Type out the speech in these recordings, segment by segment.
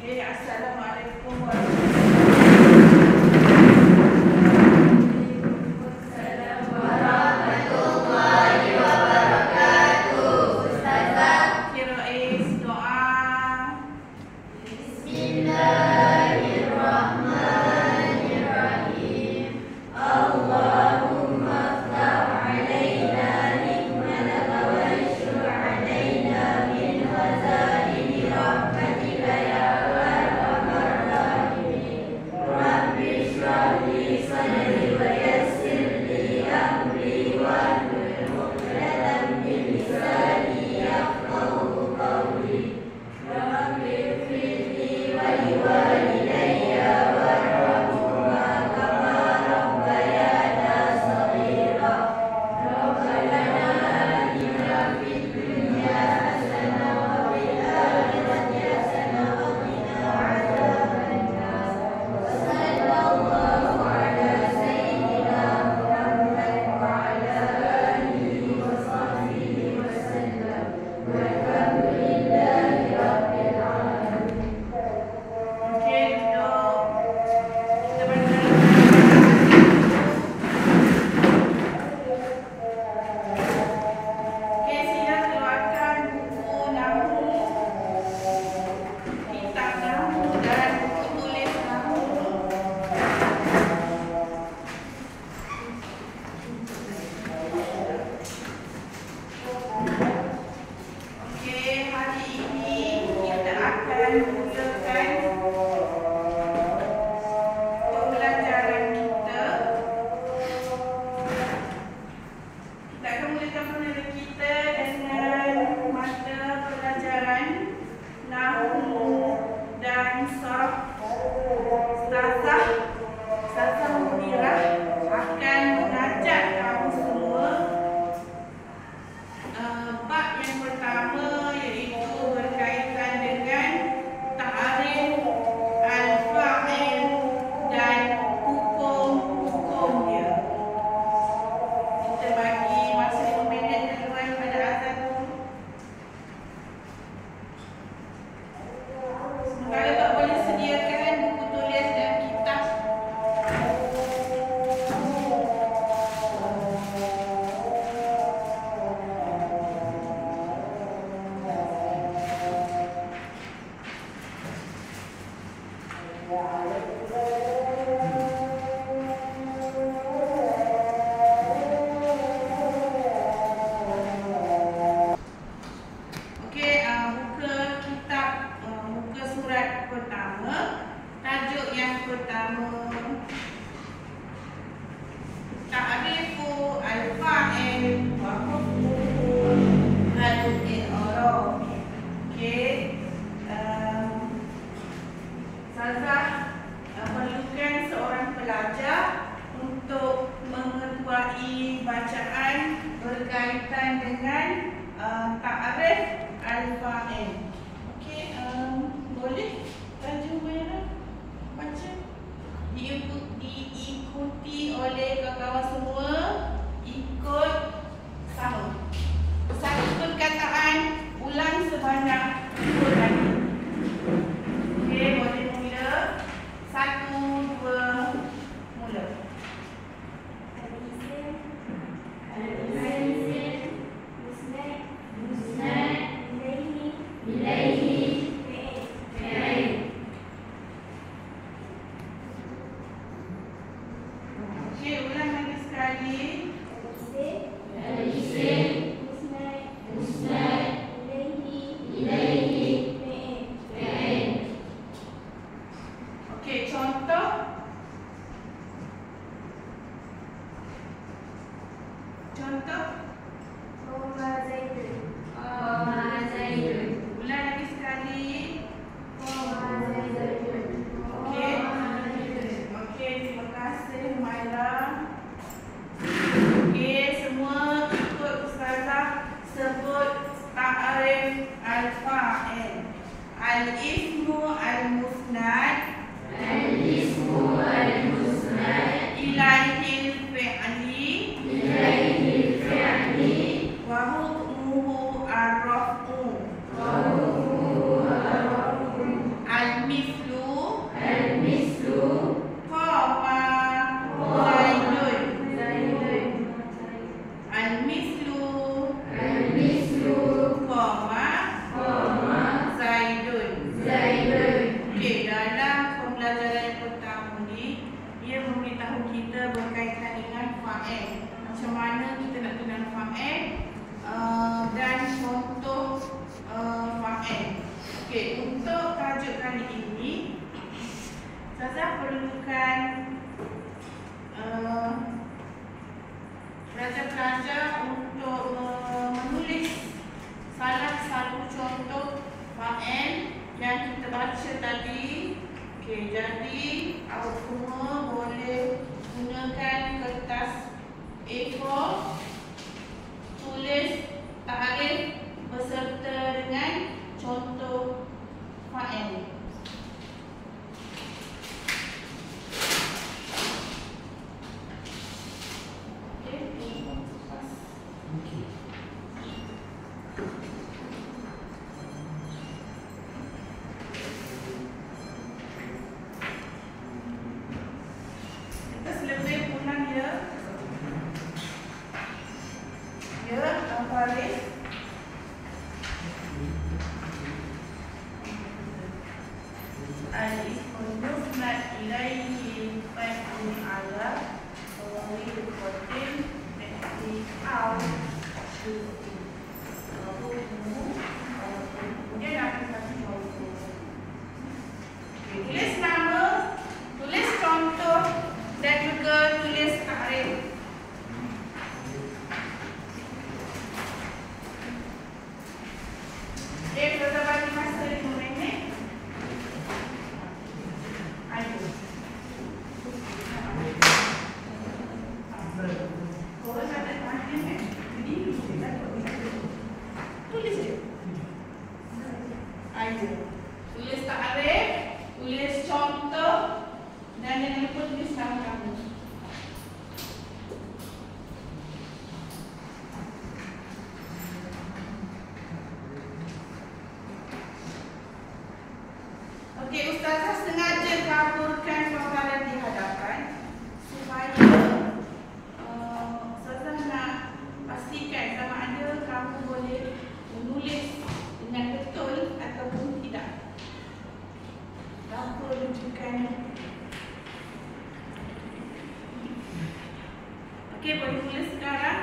Okey, Assalamualaikum warahmatullahi wabarakatuh. Ustazah, Kirais doa. Bismillahirrahmanirrahim. Allahumma ftah alaina nikmataka wa anshur alaina min khazaini rahmatika ya arhamar rahimin. Rabbi shrah li sadri wa yassir li amri wahlul 'uqdatam min lisani yafqahu qawli. Rabbi ighfirli wa liwalidayya warhamhuma kama rabbayana shaghira. Rabbana atina fid dunya hasanah wa fil akhirati hasanah wa qina adzabannar. Sallallahu ala sayyidina Muhammad wa ala alihi wa sahbihi wa sallam. Walhamdulillahi rabbil alamin. Okey, duduk. Kita baca. Okey, sila keluarkan buku Nahwu, kitab Nahwu dan buku tulis Nahwu. Okey, hari ini kita akan mulakan pembelajaran kita. Kita akan mulakan pembelajaran kita dengan mata pelajaran Nahwu dan Sarf. Ustazah Munirah akan mengajar kamu semua bab yang pertama, iaitu berkaitan dengan ta'arif al-fa'il dan hukum-hukum dia. Kita bagi masa 5 minit duluan pada azan dulu. Sementara tak boleh sediakan buku tulis dan kitab. Okey, buka kitab, buka surat pertama. Tajuk yang pertama, Ta'rifu al-fa'il wa hukmuhu al-i'rab. Okey, Ustazah perlukan seorang pelajar untuk mengetuai bacaan berkaitan dengan ta'arif al-fa'il. Okey, boleh Tanjung Merah baca? Diikuti oleh kawan-kawan semua. Ikut sama. Satu perkataan ulang sebanyak 2 kali. Okey, boleh mula. 1, 2, mula. Okey, ulang lagi sekali. Okey, contoh. Contoh. Ulang lagi sekali. Okey. Okey, terima kasih Humaira. Okey, semua ikut Ustazah sebut ta'arif al-fa'il. Al-ismu al-musnad ilaihil fi'li wa hukmuhu ar-raf'u al-mim Okey, untuk tajuk kali ini Ustazah perlukan pelajar-pelajar untuk menulis salah satu contoh fa'il yang kita baca tadi. Okey, jadi awak semua boleh gunakan kertas A4, tulis takrif beserta dengan contoh fa'il. Tulis nama, tulis contoh dan juga tulis takrif. Kita bagi masa 5 minit. Ayo. Korang ada takrif ni? Tulis je. Ayo. Tulis takrif, tulis contoh dan jangan lupa tulis nama kamu. Okey, Ustazah sengaja kaburkan soalan di hadapan supaya Ustazah nak pastikan sama ada kamu boleh menulis dengan betul ataupun tidak. Apa rujukannya? Okey, boleh tulis sekarang.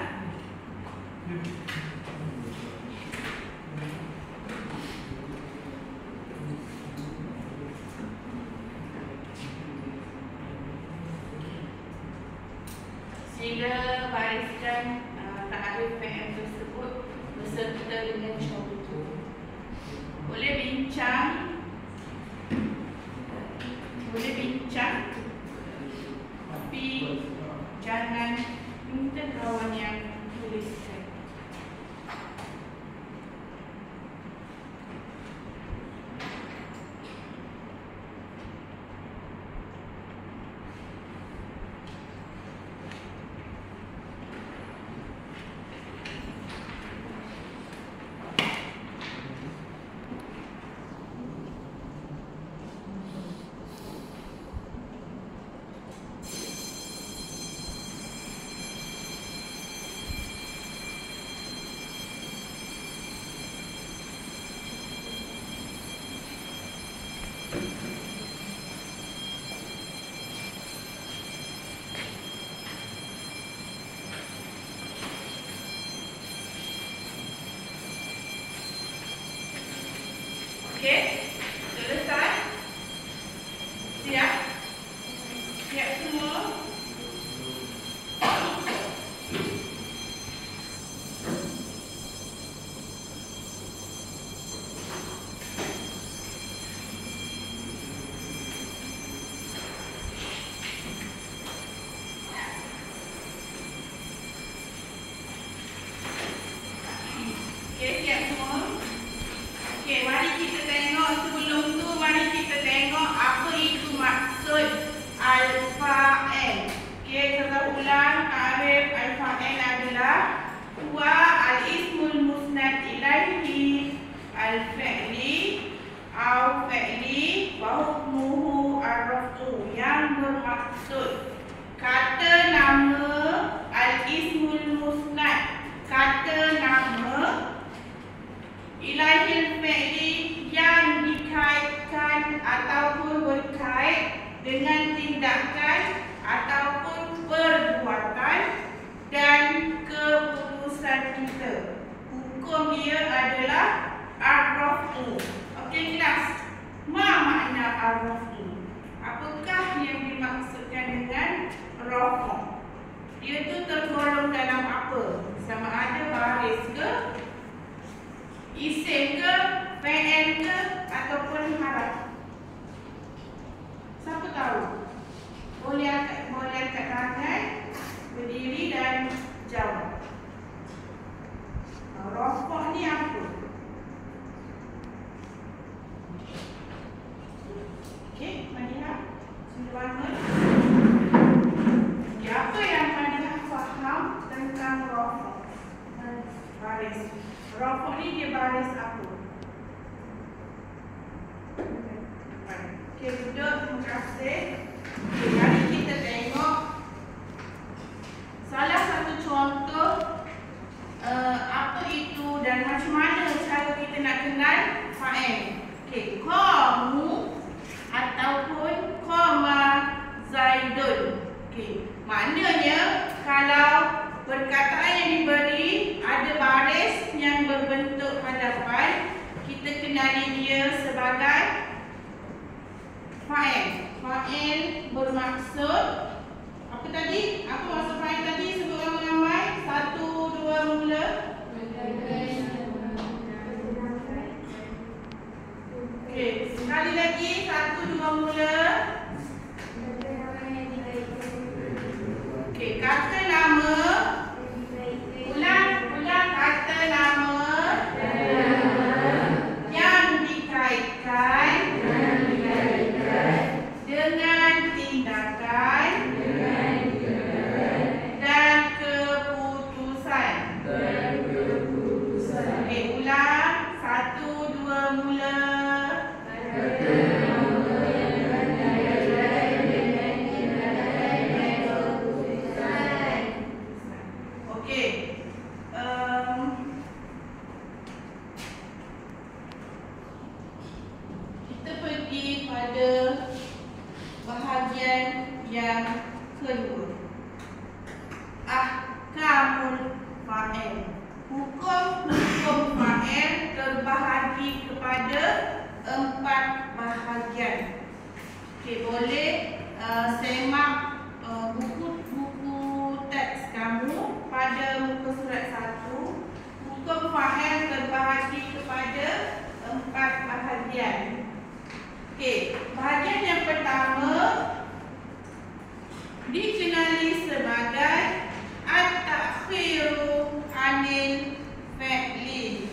Sila bariskan takrif PM tersebut beserta dengan contoh. Boleh bincang, tapi jangan minta kawan yang tuliskan. Okey, selesai? Siap? Siap semua? Okey, siap semua? Okey, mari kita tengok sebelum tu, mari kita tengok apa itu maksud al-fa'il. Okey, kita ulang takrif al-fa'il adalah huwa al-ismul musnad ilaihi al-fi'li au fi'li wa hukmuhu ar-raf'u, yang bermaksud kata nama al-ismul musnad, kata nama ilahil fi'li yang dikaitkan ataupun berkait dengan tindakan ataupun perbuatan dan keputusan kita. Hukum dia adalah ar-raf'u. Okey, kita ta'aruf ini. Apakah yang dimaksudkan dengan rafah? Dia tu tergolong dalam apa? Sama ada baris ke, isim ke, fi'il ke, ataupun haraf? Siapa tahu? Boleh angkat tangan, berdiri dan jawab. Rafah ni apa? Okey, Madinah, sudah bangun. Okay, apa yang Madinah faham tentang rafah? Baris. Rafah ni dia baris apa? Okey, duduk. Terima kasih. Okay, mari kita tengok salah satu contoh apa itu dan macam mana cara kita nak kenal fa'il. Okey, qamu ataupun qama Zaidun. Okey, maknanya kalau perkataan yang diberi ada baris yang berbentuk hadapan, kita kenali dia sebagai fa'il. Fa'il bermaksud apa tadi? Apa maksud fa'il tadi? Sebut ramai-ramai. 1, 2, mula. Okey, sekali lagi. 1, 2, mula. Okey, kata nama. Ulang kata nama yang dikaitkan dengan tindakan dan keputusan. Okey, ulang. 1, 2, mula. Okey. Kita pergi pada bahagian yang kedua. Ahkamul fa'il. Hukum fa'il terbahagi kepada 4 bahagian. Okey, boleh semak buku teks kamu pada muka surat 1. Hukum fa'il terbahagi kepada 4 bahagian. Okey, bahagian yang pertama dikenali sebagai at-ta'khiru 'anil fi'li.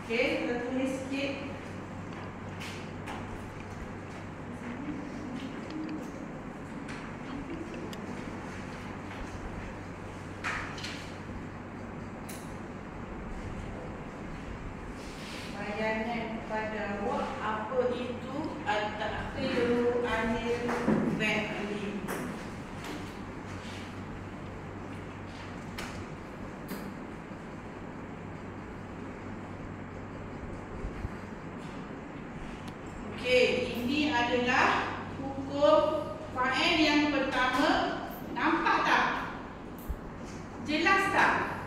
Okey, kita tulis sikit. Bayangan kepada awak apa itu at-ta'khiru 'anil fi'li. Okey, ini adalah hukum fa'il yang pertama. Nampak tak? Jelas tak?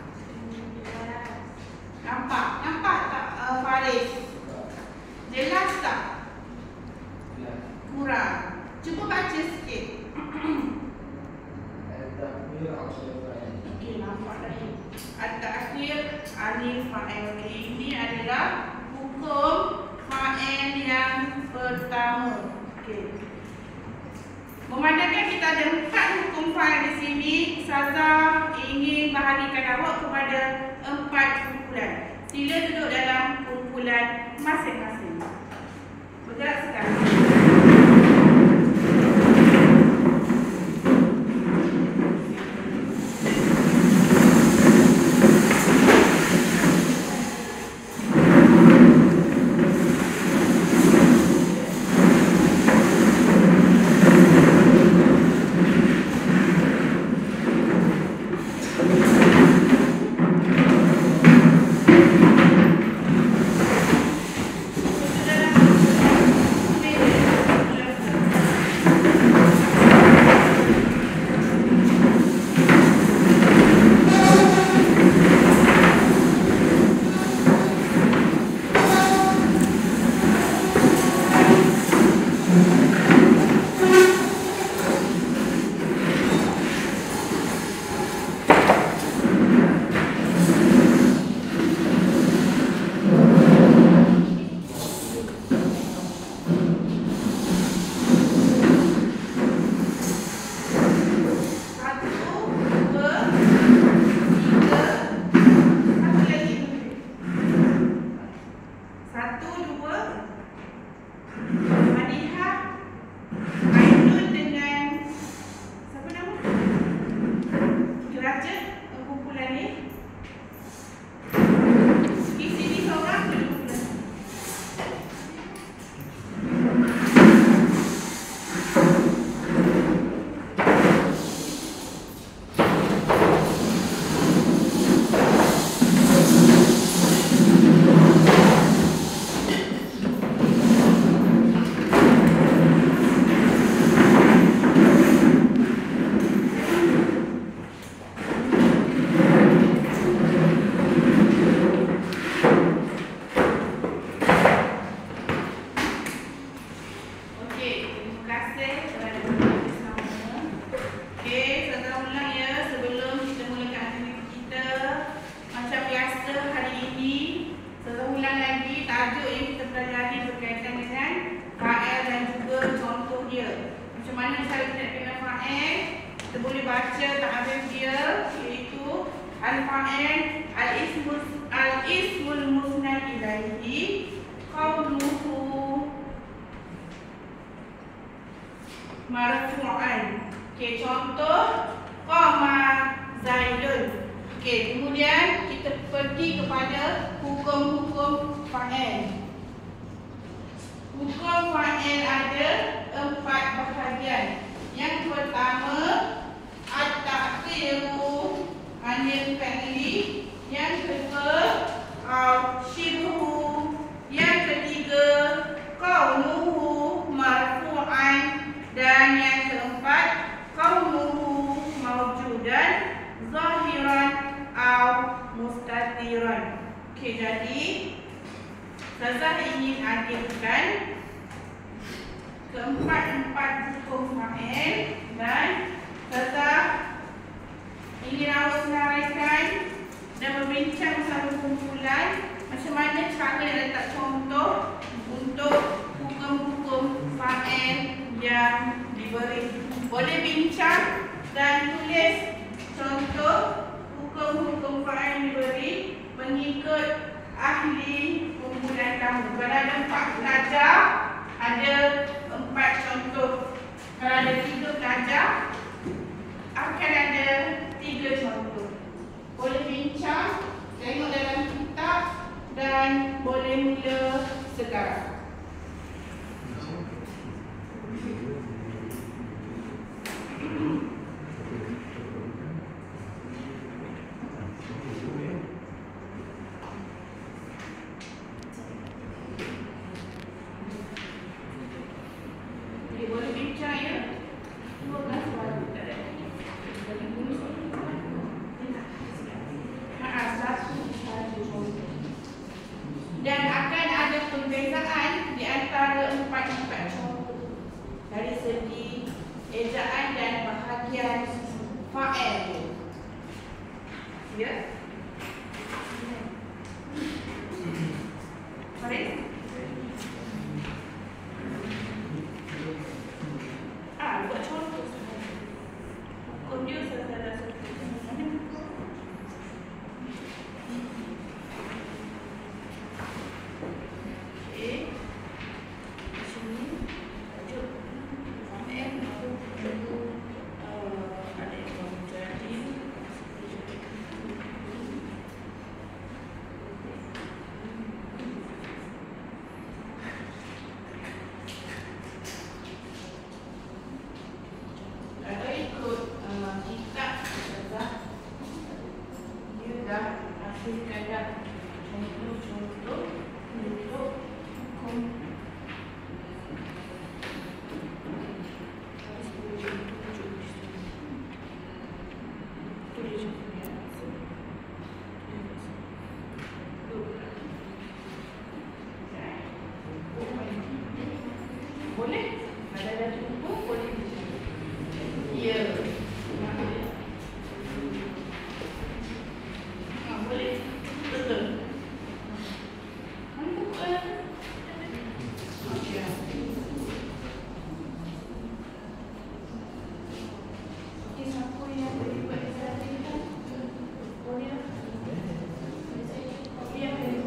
Nampak tak Faris? Jelas tak? Kurang. Cuba baca sikit. Okey, nampak tadi. At-ta'khir 'anil fa'il. Ini adalah hukum fa'il yang pertama. Okey. Memandangkan kita ada 4 hukum fa'il di sini, Ustazah ingin bahagikan awak kepada 4 kumpulan. Sila duduk dalam kumpulan masing-masing. Bergerak sekarang. Saudara Madihah, Ainun dengan siapa nama? Raja kumpulan ni. Di sini seorang kumpulan. Kita boleh baca ta'arif dia, iaitu al-fa'il al-ismul musnad ilaihi qawluhu marfu'an. Okey, contoh qama Zaidun. Okey, kemudian kita pergi kepada hukum-hukum fa'il. Hukum fa'il ada 4 bahagian. Yang pertama, at-ta'khiru anil fi'li. Yang kedua, al-shibhu. Yang ketiga, qawluhu marfu'an. Dan yang keempat, qawluhu mawjudan zahiran atau mustatiran. Okey, jadi Ustazah ingin adilkan keempat hukum fa'il dan Ustazah ingin awak senaraikan dan berbincang bersama kumpulan macam mana cara nak letak contoh untuk hukum-hukum fa'il yang diberi. Boleh bincang dan tulis contoh hukum-hukum fa'il yang diberi mengikut ahli kumpulan kamu. Kalau ada 4 pelajar, ada 4 contoh. Kalau ada 3 pelajar, akan ada 3 contoh. Boleh bincang, tengok dalam kitab dan boleh mula sekarang. Boleh bincang ya. 12 baru tak ada. Dan akan ada perbezaan di antara 4 contoh dari segi ejaan dan bahagian fa'il. Ya. Mari. Buat contoh. Hukum dia salah satu. Boleh? Ada buku boleh. Ya. Boleh? Betul. Mana buku? Okey. Okey, siapa yang boleh buat tadi kan? Boleh. Okey, yang boleh.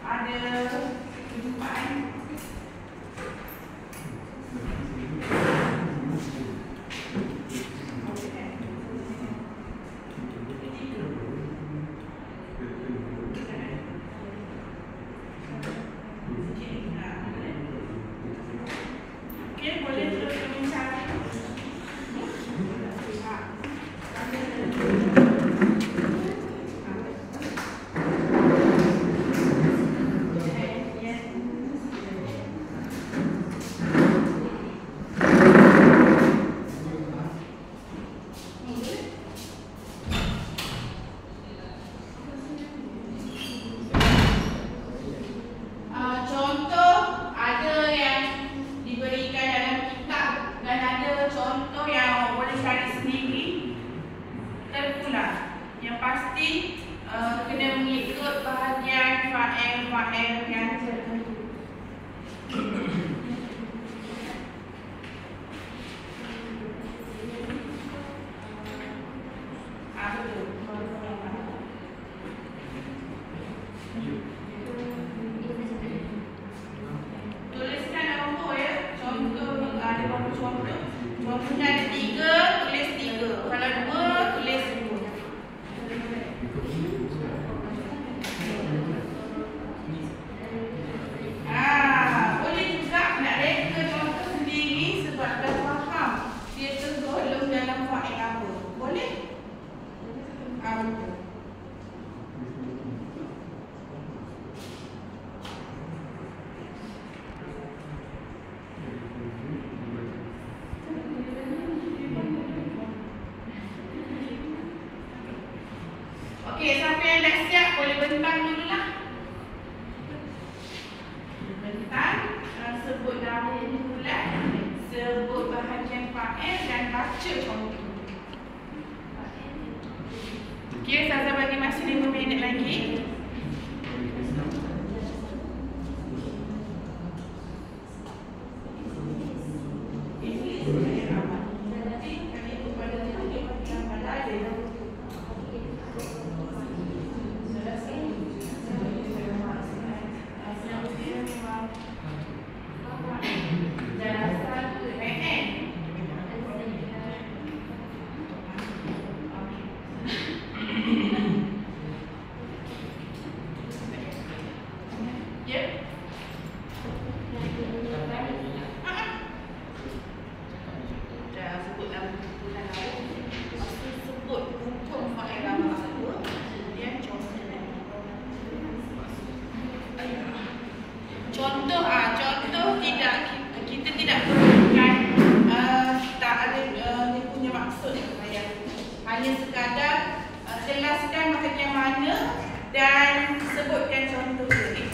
ada kehidupan. Okey, boleh terus berbincang. Contoh ada yang diberikan dalam kitab dan ada contoh yang boleh cari sendiri. Terpulang. Yang pasti kena mengikut bahagian fa'il yang tertentu. Betul. Tuliskan nombor ya. Contoh ada berapa contoh? Contohnya ada 3, tulis 3. Kalau 2, tulis 2. Boleh juga nak reka contoh sendiri sebab dah faham dia tergolong dalam fa'il apa. Boleh? Betul. Okey, siapa yang dah siap boleh bentang dululah. Bentang, sebut nama kumpulan, sebut bahagian fa'il dan baca contoh. Okey, saya bagi masa 5 minit lagi. Contoh tidak, kita tidak perlukan tak ada dia punya maksud. Hanya sekadar jelaskan bahagian mana dan sebutkan contoh dia.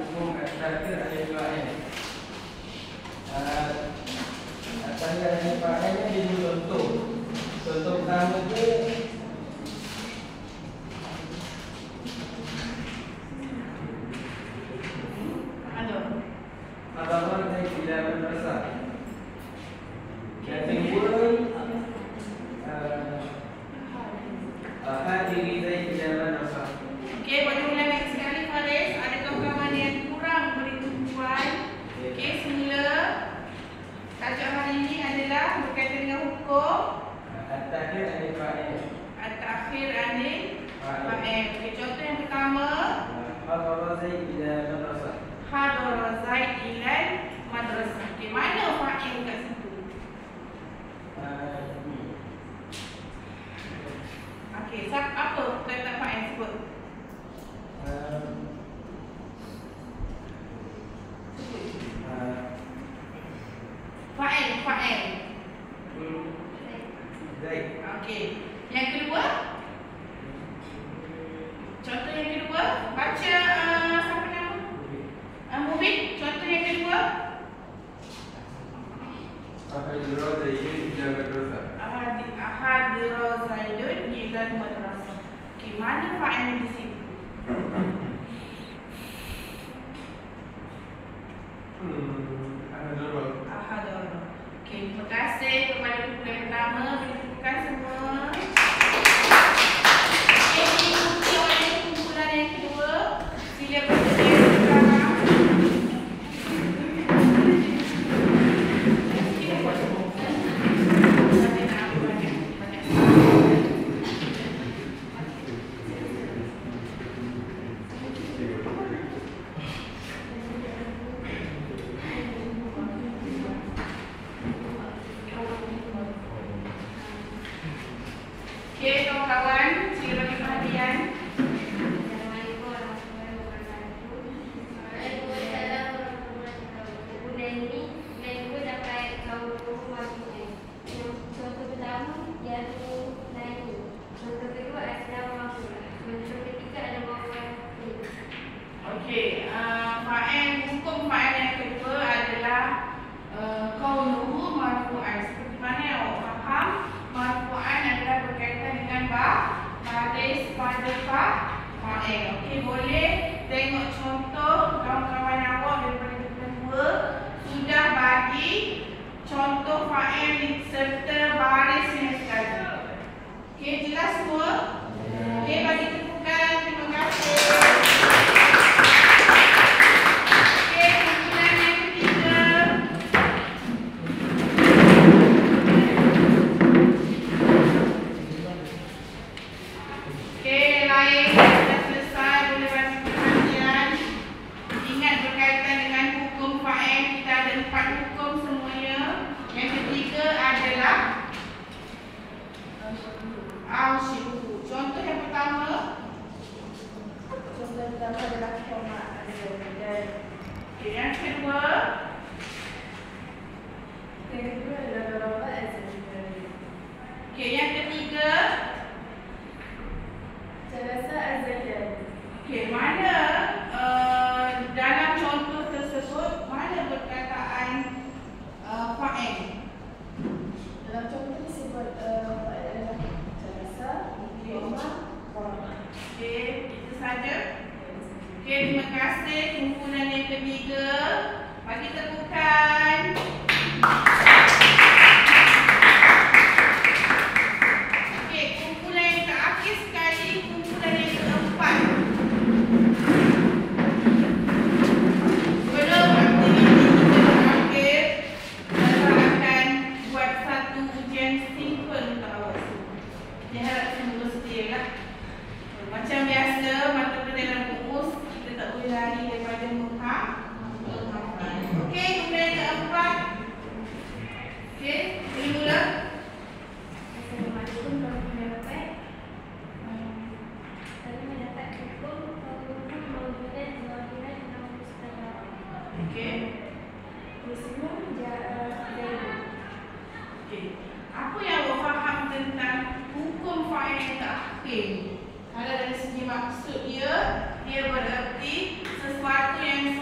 hukum at-takhir alif fa'il. At-takhir alif fa'il ni ada dua contoh. Contoh pertama tu Abang dari tidak madrasah. Yang kedua hadiri dari tidak madrasah. Okey, boleh ulang lagi sekali Faris. Ada kawan-kawan yang kurang beri tumpuan. Okey, semula tajuk hari ini adalah berkaitan dengan hukum At-takhir alif fa'il. at-takhir anil fa'il. Okey, contoh yang pertama, Hadara Zaid ila madrasah. hadara Zaid ila madrasah. Okey, mana fa'il kat situ? Okey, apa kata fa'il sebut? Fa'il. Zaid. Okey. Yang kedua? Contoh yang kedua, baca siapa nama? Mubin. Contoh yang kedua? Hadara Zaid ila madrasah. Hadira Zaidun ila madrasah. Okey, mana fa'il di sini? Hadara. Okey, terima kasih kepada kumpulan pertama. Terima semua. Okey, diikuti oleh kumpulan yang kedua. Sila bersedia sekarang. Okey, kawan-kawan, sila bagi perhatian. Assalamualaikum warahmatullahi wabarakatuh. Waalaikumsalam warahmatullahi wabarakatuh. Bunda ini minggu dapat kaum maksudnya. Contoh pertama yaitu nani. Contoh kedua adalah mafulah. Contoh ketiga adalah maf'ul. Okey, hukum fa'il yang kedua adalah kaunuhu marfu'an. Seperti mana yang awak faham, marfu'an adalah berkaitan dengan baris pada fa'il. Okey, boleh tengok contoh kawan-kawan awak daripada kita dua sudah bagi contoh fa'il serta baris yang sekali. Okey, jelas semua? Okey, bagi tepukan. Terima kasih. Okey, kumpulan yang ketiga. Okey, yang lain sudah selesai, boleh bagi perhatian. Ingat berkaitan dengan hukum fa'il, kita ada 4 hukum semuanya. Yang ketiga adalah al-syibhu. Contoh yang pertama. Contoh yang pertama adalah koma. Okey, yang kedua. Yang kedua adalah daraba az-zahir. Okey, yang ketiga. Jalasa az-zahir. Okey, mana dalam contoh tersebut mana perkataan fa'il? Dalam contoh disebut fa'il adalah jalasa, koma, qama. Okey, itu saja. Okey, terima kasih kumpulan yang ketiga. Bagi tepukan. Okey, kumpulan yang terakhir sekali, kumpulan yang keempat. Sebelum aktiviti kita berakhir, saya akan buat satu ujian simple untuk awak semua. Kita harap semua sedia lah. Macam biasa, mata pelajaran rumus kita tak boleh lari daripada menghafal. Okey, kumpulan yang keempat. Okey, boleh mula. Assalamualaikum warahmatullahi wabarakatuh. Saya mendapat hukum kaunuhu mawjudan zahiran aw mustaqbalan. Okey. Ismun ja'a Zaid. Okey. Apa yang awak faham tentang hukum fa'il yang terakhir? Kalau dari segi maksud dia berarti sesuatu yang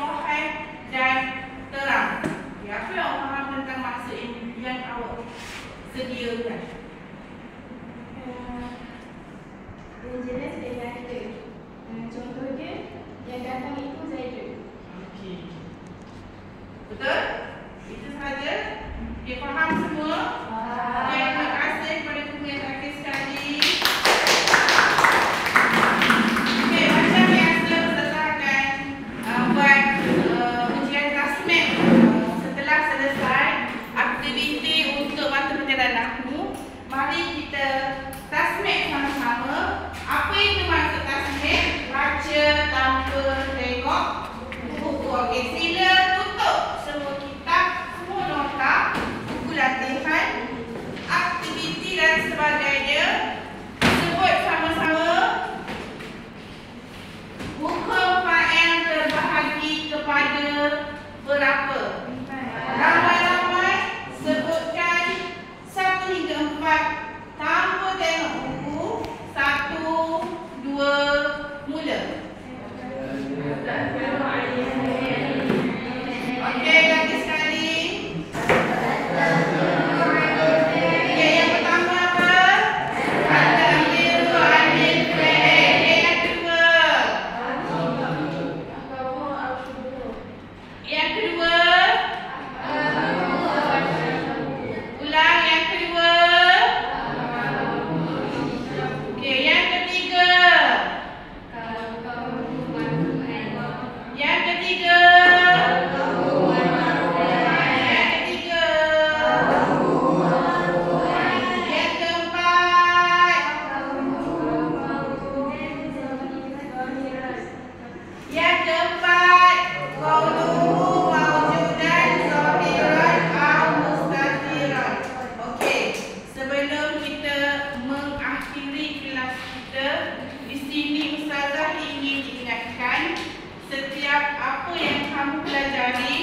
kamu pelajari,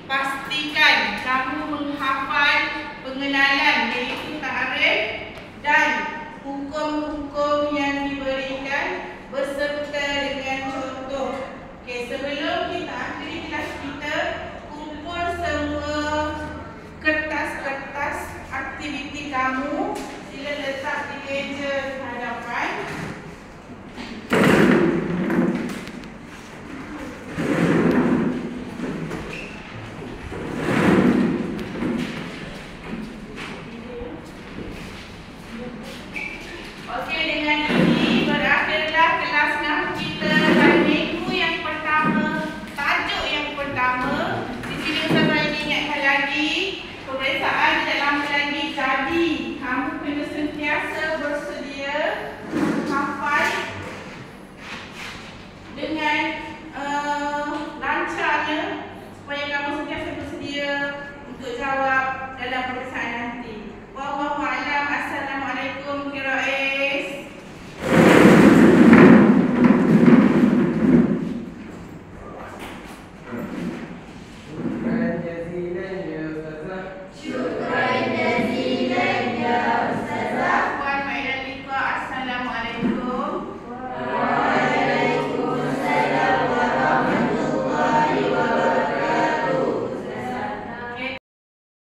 pastikan kamu menghafal pengenalan iaitu takrif dan hukum-hukum yang diberikan beserta dengan contoh. Okey, sebelum